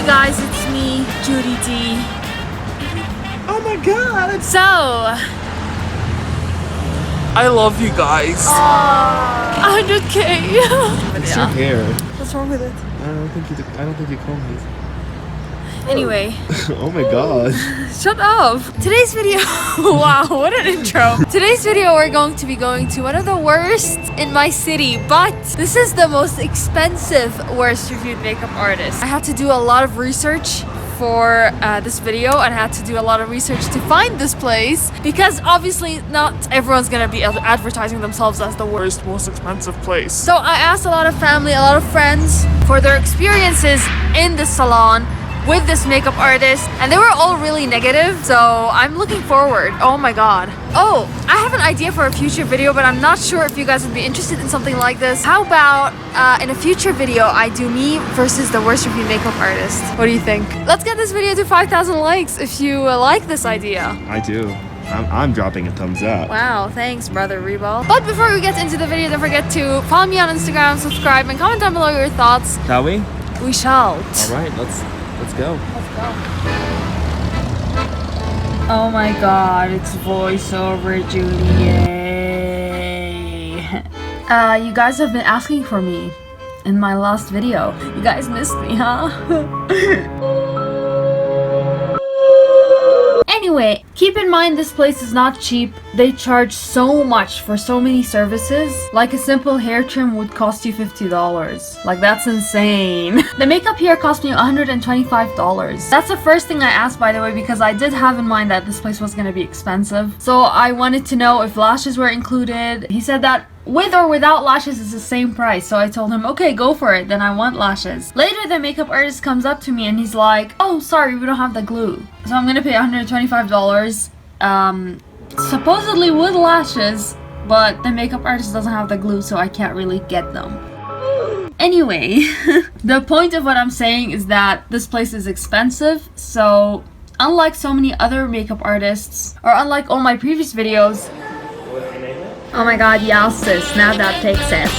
guys, it's me, Judy D. Oh my god! So, I love you guys. 100K. It's your hair. What's wrong with it? I don't think you combed it. Anyway. Oh my god. Shut up. Today's video, wow, what an intro. Today's video we're going to be going to one of the worst in my city, but this is the most expensive worst reviewed makeup artist. I had to do a lot of research for this video, and I had to do a lot of research to find this place because obviously not everyone's gonna be advertising themselves as the worst, most expensive place. So I asked a lot of family, a lot of friends for their experiences in the salon with this makeup artist, and they were all really negative, so I'm looking forward. Oh my god. Oh, I have an idea for a future video, but I'm not sure if you guys would be interested in something like this. How about in a future video I do me versus the worst reviewed makeup artist? What do you think? Let's get this video to 5,000 likes if you like this idea. I do. I'm dropping a thumbs up. Wow, thanks, brother Rebel. But before we get into the video, don't forget to follow me on Instagram, subscribe, and comment down below your thoughts. Shall we? We shall. Alright, let's go. Let's go. Oh my god, it's voiceover Judy. Yay. You guys have been asking for me in my last video. You guys missed me, huh? Anyway, keep in mind this place is not cheap. They charge so much for so many services. Like a simple hair trim would cost you $50. Like, that's insane. The makeup here cost me $125. That's the first thing I asked, by the way, because I did have in mind that this place was gonna be expensive. So I wanted to know if lashes were included. He said that with or without lashes is the same price, so I told him, okay, go for it, then I want lashes. Later, the makeup artist comes up to me and he's like, oh, sorry, we don't have the glue. So I'm gonna pay $125, supposedly with lashes, but the makeup artist doesn't have the glue, so I can't really get them. Anyway, the point of what I'm saying is that this place is expensive, so unlike so many other makeup artists, or unlike all my previous videos. Oh my god, yeah sis, now that takes it.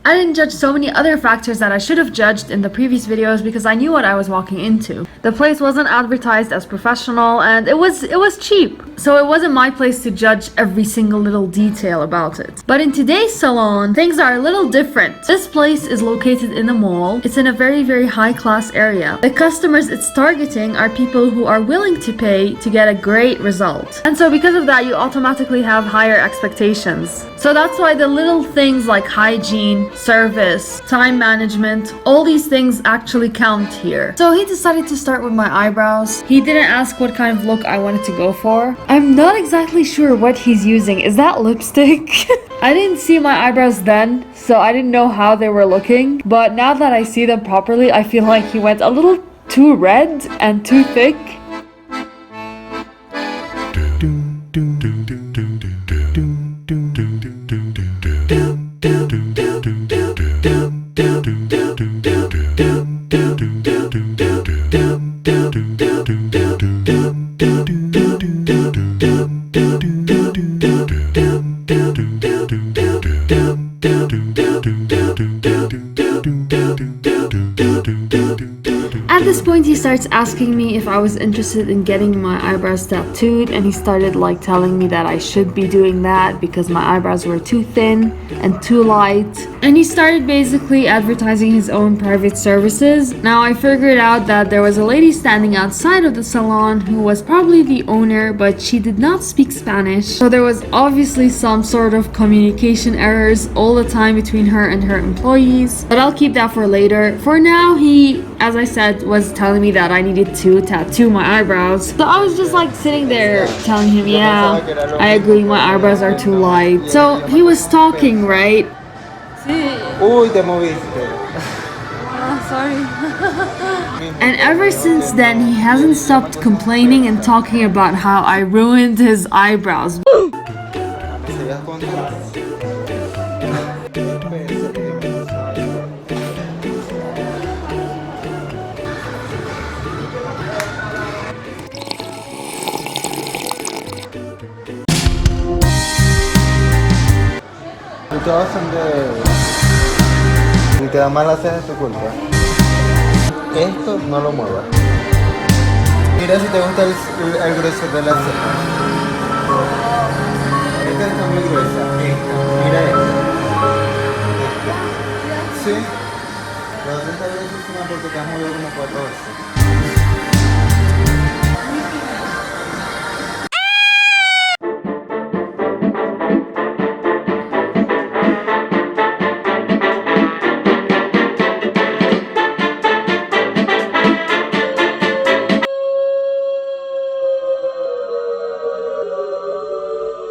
I didn't judge so many other factors that I should have judged in the previous videos because I knew what I was walking into. The place wasn't advertised as professional and it was cheap. So it wasn't my place to judge every single little detail about it. But in today's salon, things are a little different. This place is located in a mall. It's in a very, very high class area. The customers it's targeting are people who are willing to pay to get a great result. And so because of that, you automatically have higher expectations. So that's why the little things like hygiene, service, time management, all these things actually count here. So he decided to start with my eyebrows. He didn't ask what kind of look I wanted to go for. I'm not exactly sure what he's using. Is that lipstick? I didn't see my eyebrows then, so I didn't know how they were looking. But now that I see them properly, I feel like he went a little too red and too thick. At this point, he starts asking me if I was interested in getting my eyebrows tattooed, and he started like telling me that I should be doing that because my eyebrows were too thin and too light. And he started basically advertising his own private services. Now I figured out that there was a lady standing outside of the salon who was probably the owner, but she did not speak Spanish. So there was obviously some sort of communication errors all the time between her and her employees. But I'll keep that for later. For now, he, as I said, was telling me that I needed to tattoo my eyebrows. So I was just like sitting there telling him, yeah, I agree, my eyebrows are too light. So he was talking, right? Uy, te moviste. Sorry. And ever since then, he hasn't stopped complaining and talking about how I ruined his eyebrows. todas son de te da malas cejas es tu culpa. Esto no lo muevas. Mira si te gusta el grosor de las cejas. Esta está muy gruesa. Esta. Mira esta. Sí. La otra está gruesísima porque te has movido como 4 veces.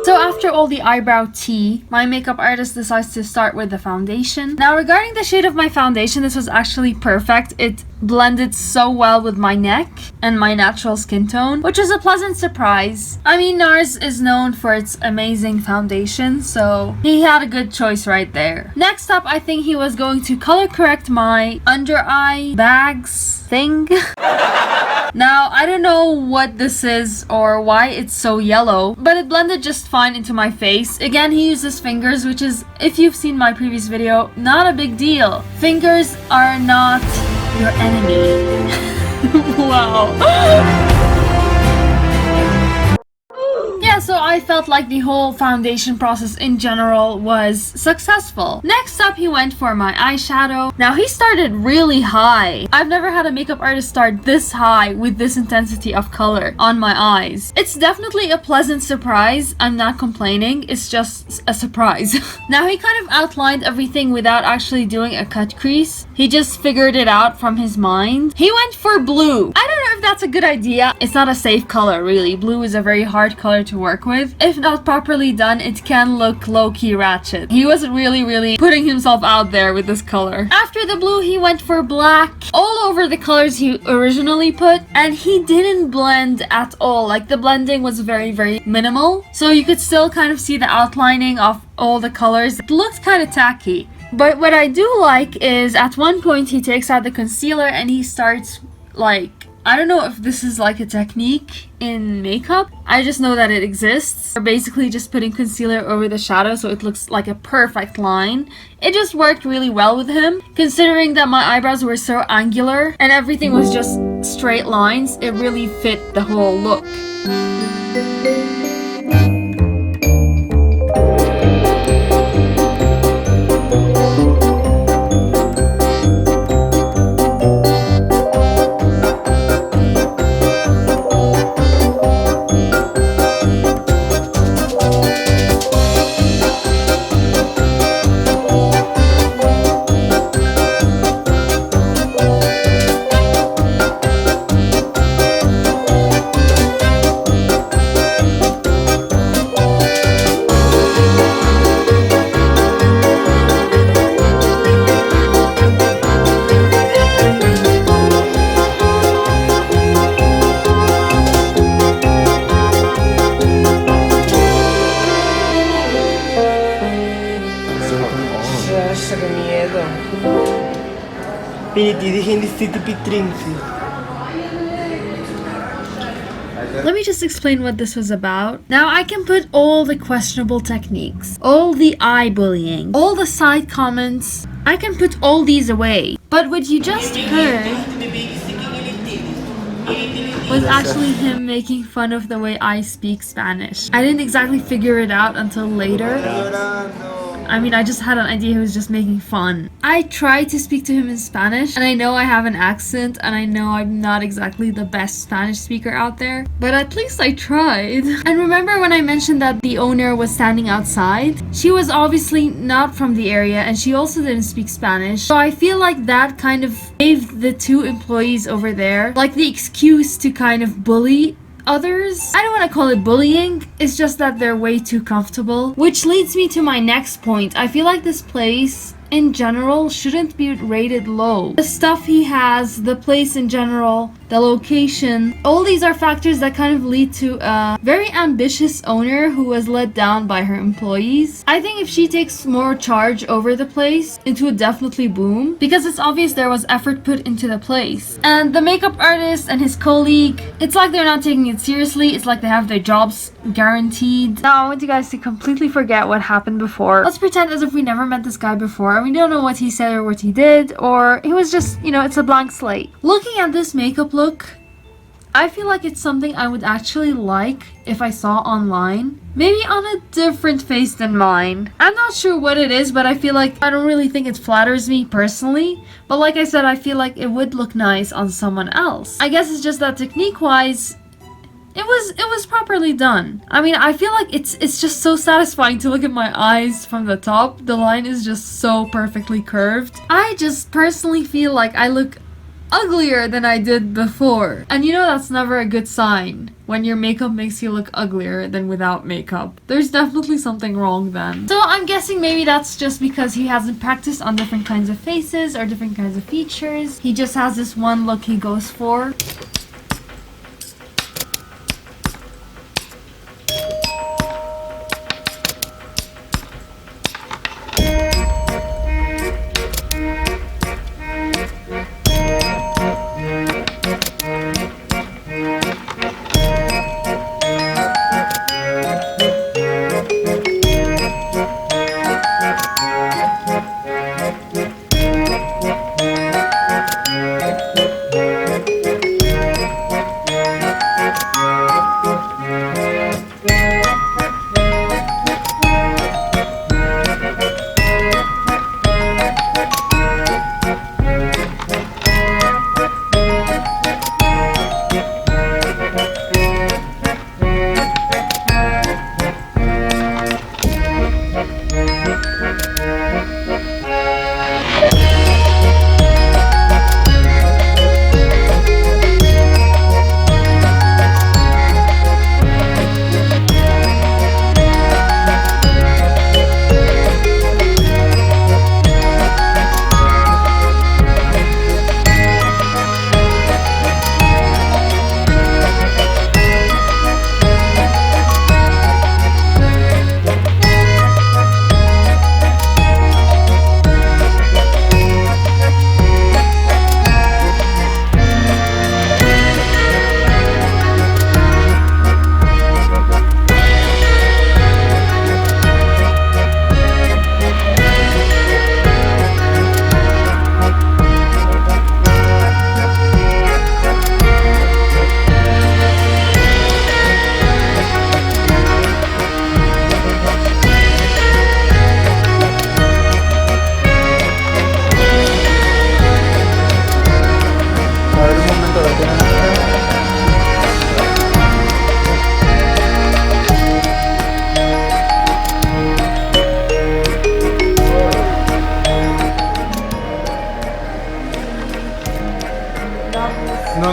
So after all the eyebrow tea, my makeup artist decides to start with the foundation. Now regarding the shade of my foundation, this was actually perfect. It blended so well with my neck and my natural skin tone, which was a pleasant surprise. I mean, NARS is known for its amazing foundation, so he had a good choice right there. Next up, I think he was going to color correct my under eye bags thing. Now, I don't know what this is or why it's so yellow, but it blended just fine into my face. Again, he uses fingers, which is, if you've seen my previous video, not a big deal. Fingers are not your enemy. Wow. Yeah, so I felt like the whole foundation process in general was successful. Next up, he went for my eyeshadow. Now, he started really high. I've never had a makeup artist start this high with this intensity of color on my eyes. It's definitely a pleasant surprise. I'm not complaining. It's just a surprise. Now, he kind of outlined everything without actually doing a cut crease. He just figured it out from his mind. He went for blue. I don't know if that's a good idea. It's not a safe color, really. Blue is a very hard color to work with. If not properly done, it can look low-key ratchet. He was really putting himself out there with this color. After the blue, he went for black all over the colors he originally put, and he didn't blend at all. Like, the blending was very minimal, so you could still kind of see the outlining of all the colors. It looked kind of tacky. But what I do like is at one point he takes out the concealer and he starts, like, I don't know if this is like a technique in makeup. I just know that it exists. We're basically just putting concealer over the shadow so it looks like a perfect line. It just worked really well with him. Considering that my eyebrows were so angular and everything was just straight lines, it really fit the whole look. Let me just explain what this was about. Now I can put all the questionable techniques, all the eye bullying, all the side comments. I can put all these away. But what you just heard was actually him making fun of the way I speak Spanish. I didn't exactly figure it out until later. I mean, I just had an idea he was just making fun. I tried to speak to him in Spanish, and I know I have an accent, and I know I'm not exactly the best Spanish speaker out there, but at least I tried. And remember when I mentioned that the owner was standing outside? She was obviously not from the area, and she also didn't speak Spanish. So I feel like that kind of gave the two employees over there, like, the excuse to kind of bully others. I don't want to call it bullying, it's just that they're way too comfortable. Which leads me to my next point. I feel like this place in general shouldn't be rated low. The stuff he has, the place in general, the location, all these are factors that kind of lead to a very ambitious owner who was let down by her employees. I think if she takes more charge over the place, it would definitely boom, because it's obvious there was effort put into the place. And the makeup artist and his colleague, it's like they're not taking it seriously. It's like they have their jobs guaranteed. Now I want you guys to completely forget what happened before. Let's pretend as if we never met this guy before. and we don't know what he said or what he did, or it was just, you know, it's a blank slate. Looking at this makeup look, I feel like it's something I would actually like if I saw online. Maybe on a different face than mine. I'm not sure what it is, but I feel like I don't really think it flatters me personally. But like I said, I feel like it would look nice on someone else. I guess it's just that technique-wise, it was properly done. I mean, I feel like it's just so satisfying to look at my eyes from the top. The line is just so perfectly curved. I just personally feel like I look uglier than I did before. And you know that's never a good sign when your makeup makes you look uglier than without makeup. There's definitely something wrong then. So I'm guessing maybe that's just because he hasn't practiced on different kinds of faces or different kinds of features. He just has this one look he goes for.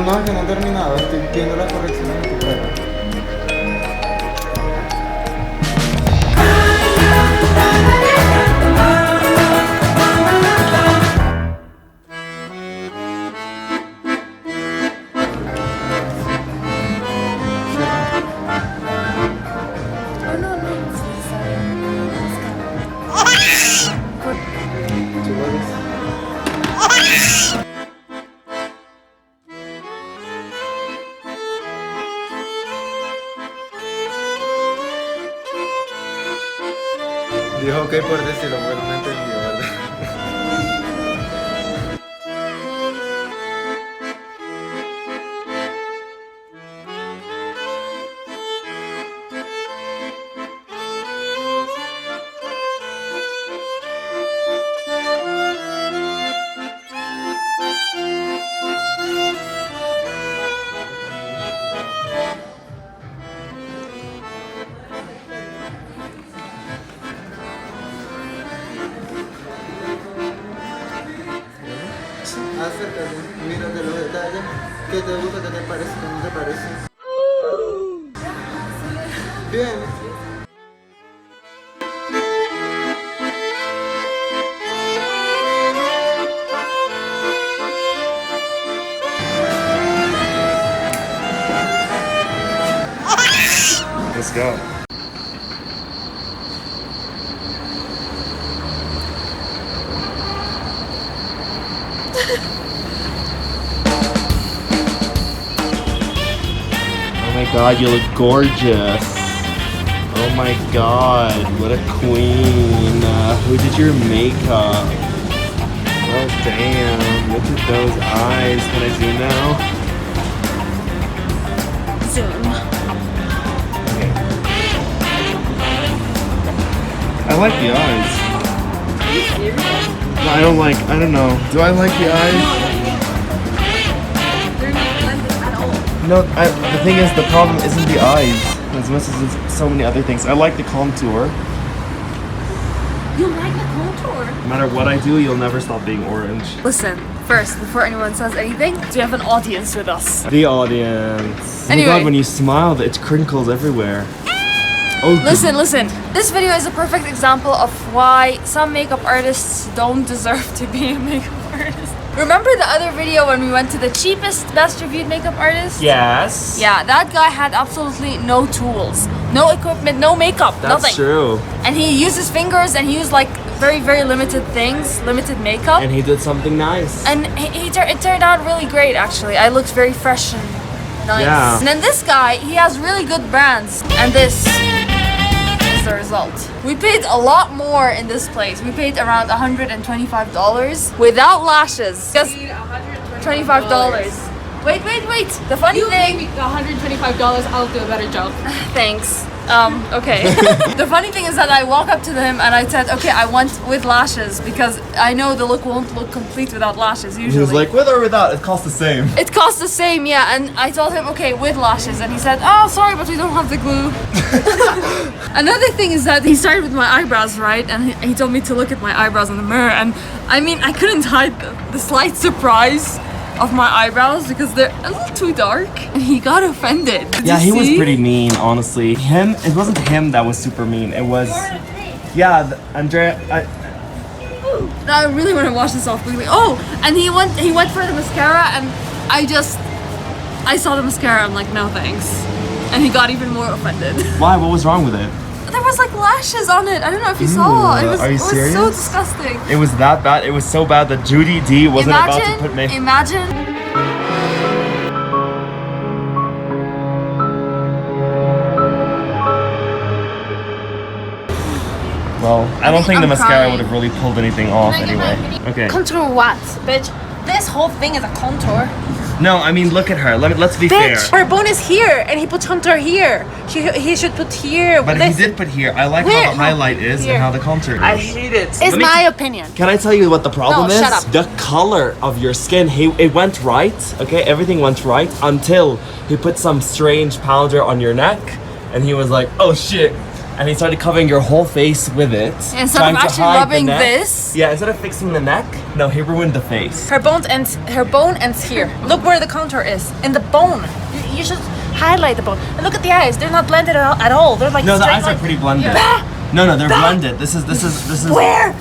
No, que no he terminado. Estoy viendo las correcciones de tu cara. Dijo ok por decirlo, pero no entendió, ¿verdad? Acércate, mírate los detalles. ¿Qué te gusta? ¿Qué te parece? ¿Qué no te parece? Bien. Let's go. Oh my god, you look gorgeous. Oh my god, what a queen. Who did your makeup? Oh damn, look at those eyes. Can I zoom now? Zoom. Okay. I like the eyes. Are you serious? No, I don't know. Do I like the eyes? They're not blended at all. No, the thing is, the problem isn't the eyes as much as it's so many other things. I like the contour. You like the contour? No matter what I do, you'll never stop being orange. Listen, first, before anyone says anything, we have an audience with us. The audience. Anyway. Oh my god, when you smile, it crinkles everywhere. Oh, Listen. This video is a perfect example of why some makeup artists don't deserve to be a makeup artist. Remember the other video when we went to the cheapest, best reviewed makeup artist? Yes. Yeah, that guy had absolutely no tools, no equipment, no makeup, That's nothing. true. And he used his fingers and he used like very, very limited things, limited makeup. And he did something nice. And it turned out really great actually. I looked very fresh and nice. Yeah. And then this guy, he has really good brands. And this is the result. We paid a lot more in this place. We paid around $125 without lashes. Just $25. Wait. The funny thing. $125, I'll do a better job. Thanks. Okay. The funny thing is that I walk up to him and I said, okay, I want with lashes because I know the look won't look complete without lashes He usually. was like, with or without, it costs the same. It costs the same, yeah, and I told him, okay, with lashes, and he said, oh, sorry, but we don't have the glue. Another thing is that he started with my eyebrows, right, and he told me to look at my eyebrows in the mirror, and I mean, I couldn't hide the slight surprise of my eyebrows because they're a little too dark, and he got offended. Did Yeah, you he was see? pretty mean, honestly. It wasn't him that was super mean. It was, yeah, Andrea. Now I really want to wash this off quickly. Oh, and he went for the mascara, and I saw the mascara. I'm like, no thanks, and he got even more offended. Why? What was wrong with it? There was like lashes on it. I don't know if you saw. It was, are you it was serious? so disgusting. It was that bad. It was so bad that Judy D wasn't about to put me. Imagine. Well, I don't think the I'm mascara crying. would have really pulled anything off anyway. Okay. Contour what, bitch? This whole thing is a contour. No, I mean, look at her. Let's be Bitch, fair. her bone is here, and he put contour here. He should put here. But he did put here. I like Where? how the highlight is Here. and how the contour is. I hate it. It's Let me- my opinion. Can I tell you what the problem No, is? shut up. The color of your skin. It went right. Okay, everything went right until he put some strange powder on your neck, and he was like, "Oh shit." And he started covering your whole face with it. Instead trying of to actually hide the rubbing neck. this. Yeah, instead of fixing the neck, no, he ruined the face. Her bone ends here. Look where the contour is. In the bone. You should highlight the bone. And look at the eyes. They're not blended at all. They're like No, the straight eyes are line. pretty blended. Bah! No, they're blended. This is. Where?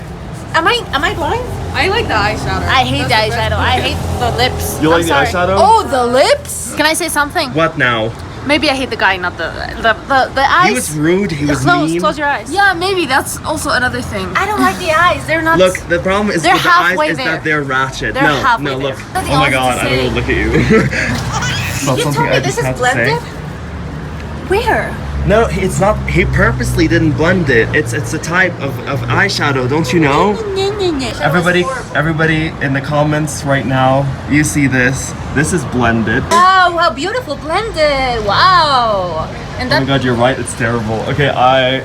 Am I blind? I like the eyeshadow. I hate the eyeshadow. I hate the lips. You like I'm the sorry. eyeshadow? Oh, the lips. Can I say something? What now? Maybe I hate the guy, not the eyes. He was rude. He was Close, mean. close your eyes. Yeah, maybe that's also another thing. I don't like the eyes. They're not. Look, the problem is They're with the eyes halfway is there. that they're ratchet. They're no, halfway no, there. look. Nothing Oh my else to god, I don't say. know, look at you. That's You something told me I this just is have to blended? say. Where? No, it's not. He purposely didn't blend it. It's a type of eyeshadow, don't you know? Everybody in the comments right now, you see this. This is blended. Wow, how beautiful blended. Wow. And Oh my that god, you're right, it's terrible. Okay, I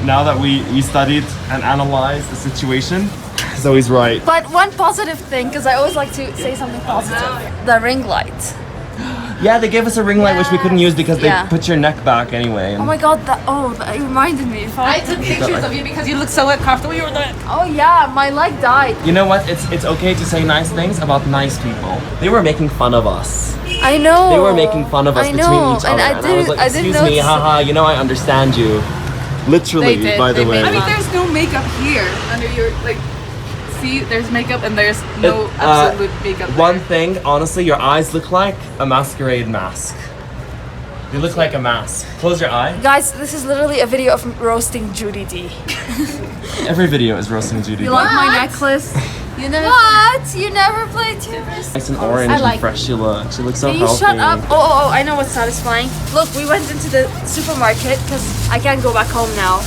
now that we studied and analyzed the situation, Zoe's right. But one positive thing, because I always like to say something positive. The ring light. Yeah, they gave us a ring light which we couldn't use because they Yeah. put your neck back anyway. Oh my god, that reminded me. I took pictures of you because you look so uncomfortable. You were like, Oh yeah, my leg died. You know what? It's okay to say nice things about nice people. They were making fun of us. I know. They were making fun of us I between know. each other. And I was didn't- like, I didn't excuse me, notice it." haha, you know I understand you. Literally, They did, by the they way. made I mean, there's no makeup here under your like. See, there's makeup and there's no absolute makeup. One there. thing, honestly, your eyes look like a masquerade mask. They look like a mask. Close your eye. Guys, this is literally a video of roasting Judy D. Every video is roasting Judy. You like my necklace? You never. What? You never played Tetris? Nice and orange I and like fresh she looks. She looks so Can you healthy. shut up? Oh, I know what's satisfying. Look, we went into the supermarket because I can't go back home now.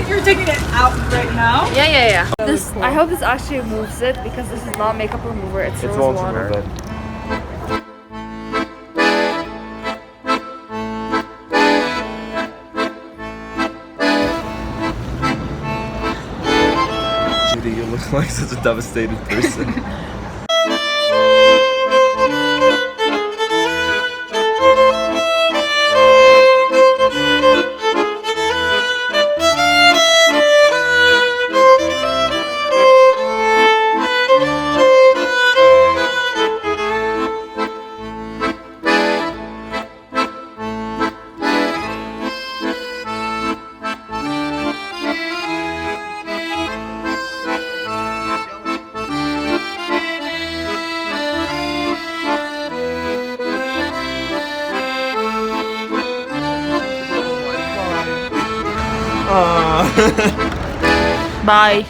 You're taking it out right now. Yeah. This, I hope this actually removes it because this is not makeup remover. It's It rose won't water. remove it. Judy, you look like such a devastated person. Bye.